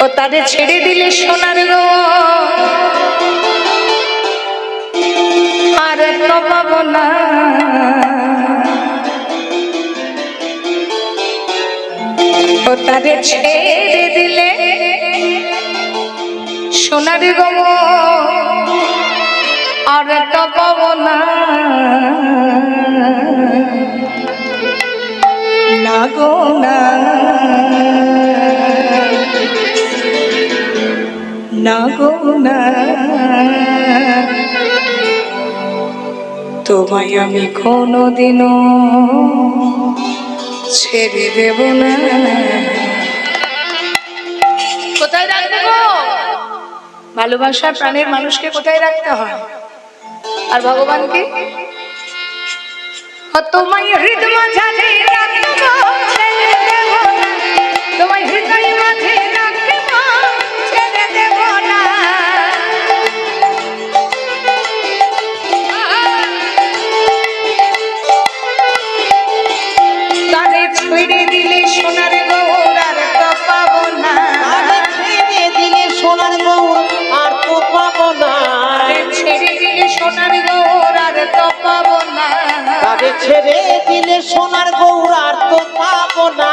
ও তারে ছেড়ে দিলে সোনার গো আর তো পাবো না। ও তারে ছেড়ে দিলে সোনার গো আর তো পাবো না। না গো না, না গো না, তোমায় আমি কোনোদিনও ছেড়ে দেব না। কোথায় রাখতে গো? ভালোবাসা প্রাণের মানুষকে কোথায় রাখতে হয়? আর ভগবানকে তোমায় হৃদয় মাঝে রাখবো, ছেড়ে দেব না। তোমায় হৃদয় মাঝে রাখবো, ছেড়ে দেব না। তারে ছেড়ে দিলে সোনার গৌর আর তো পাবো না। ছেড়ে দিলে সোনার গৌর আর তো পাবো না। ছেড়ে দিলে সোনার গৌর আর তো পাবো না। তারে ছেড়ে দিলে সোনার গৌর আর তো পাবো না।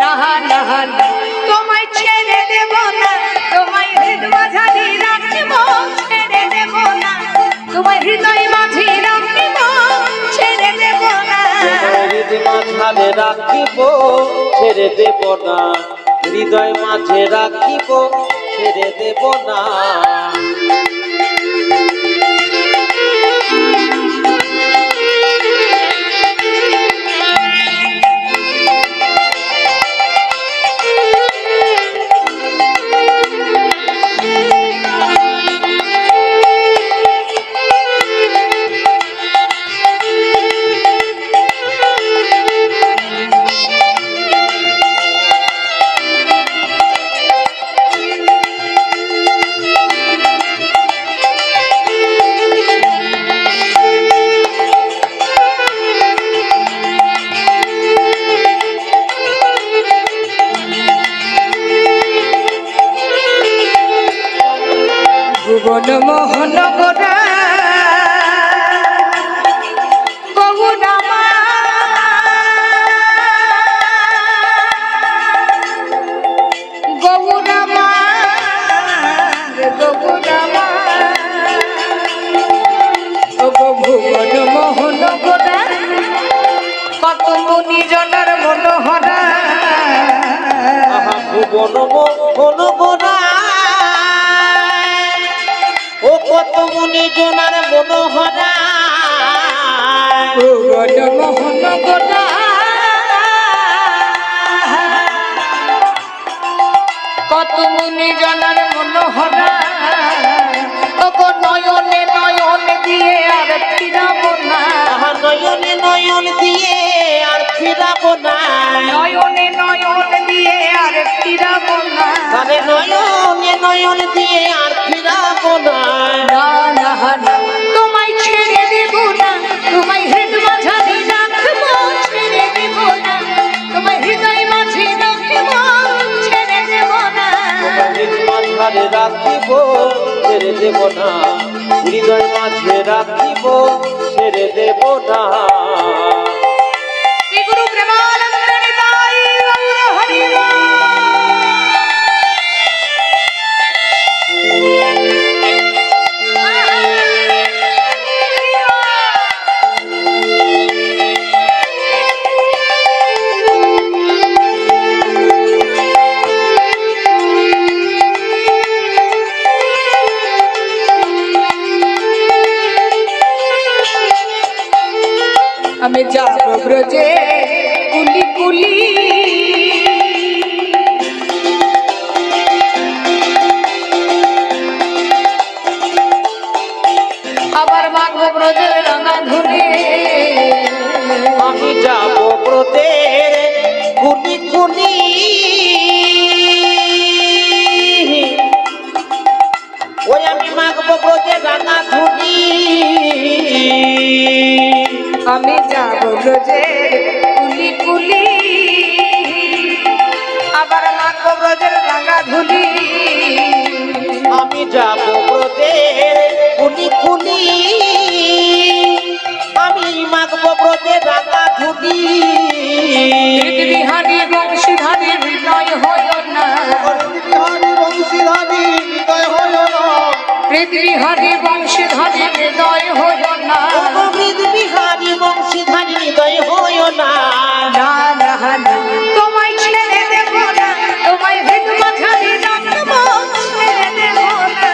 না না না, তোমায় ছেড়ে দেব না। তোমায় হৃদয় মাঝে রাখবো, ছেড়ে দেব না। তোমায় হৃদয় মাঝে রাখবো, ছেড়ে দেব না। হৃদয় মাঝে রাখিব, ছেড়ে দেব না। হৃদয় মাঝে রাখিব, ছেড়ে দেব না। ভুবন মোহন গোরা গৌরামা, গৌরামা, গৌরামা, ভুবন মোহন গোরা কত মুনি জনার মনোহরা। ভুবন মোহন গোরা ও কত মুনি জনার মনোহরা। ভুবন মোহন গোরা কত মুনি জনার মনোহরা। ওগো নয়নে নয়ন দিয়ে আর ফিরাবো না। নয়নে নয়ন দিয়ে আর ফিরাবো না। নয়নে নয়ন দিয়ে আর ফিরাবো না। আরে নয়নে নয়ন দিয়ে আর ফিরাবো না। না না না, তোমায় ছেড়ে দেব না। তোমায় হৃদয় মাঝে রাখবো, ছেড়ে দেব না। তোমায় হৃদয় মাঝে রাখবো, ছেড়ে দেব না। মাঝে রাখিব, ছেড়ে দেব না। হৃদয় মাঝে রাখিব, ছেড়ে দেব না। শ্রী গুরু প্রেমানন্দ নিতাই গৌর হরি বল। আমি যাব ব্রজে কুলি কুলি, আবার মাগব ব্রজের রাঙা ধুনে। আমি যাব ব্রতের কুলি কুলি, ওই আমি মাগব ব্রজের রাঙা ধুলি। আমি যাব ব্রজে কুলি কুলি, আবার রাখবো ব্রজের রাঙা ধুলি আমি যাব ব্রজের কুলি কুলি, আমি মাগবো ব্রজের রাঙা ধুলি। বিহারী বংশীধারী হৃদয় হয় না বিহারী বংশীধারী হৃদয় হয় না, বিহারী বংশীধারী হৃদয় হয় না বিহারী বংশীধারী হৃদয় হয় না। না না না তোমায় ছেড়ে দেব না, তোমায় হৃদ মাঝারি রাখবো ছেড়ে দেব না,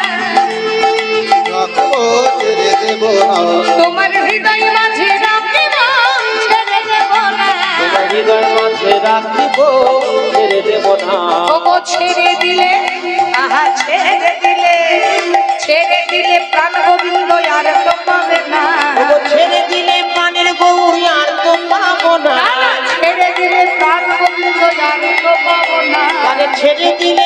ছেড়ে দেব না, তোমার হৃদয় মাঝে রাখবো ছেড়ে দেব না, হৃদয় মাঝে রাখিব ছেড়ে দেব না। ওগো ছেড়ে দিলে আহা ছেড়ে দিলে প্রাণ গোবিন্দ আর তো পাবে না, ওগো ছেড়ে দিলে প্রাণের গৌরী আর তো পাবো না, ছেড়ে দিলে প্রাণ গোবিন্দ আর তো পাবো না, আরে ছেড়ে দিলে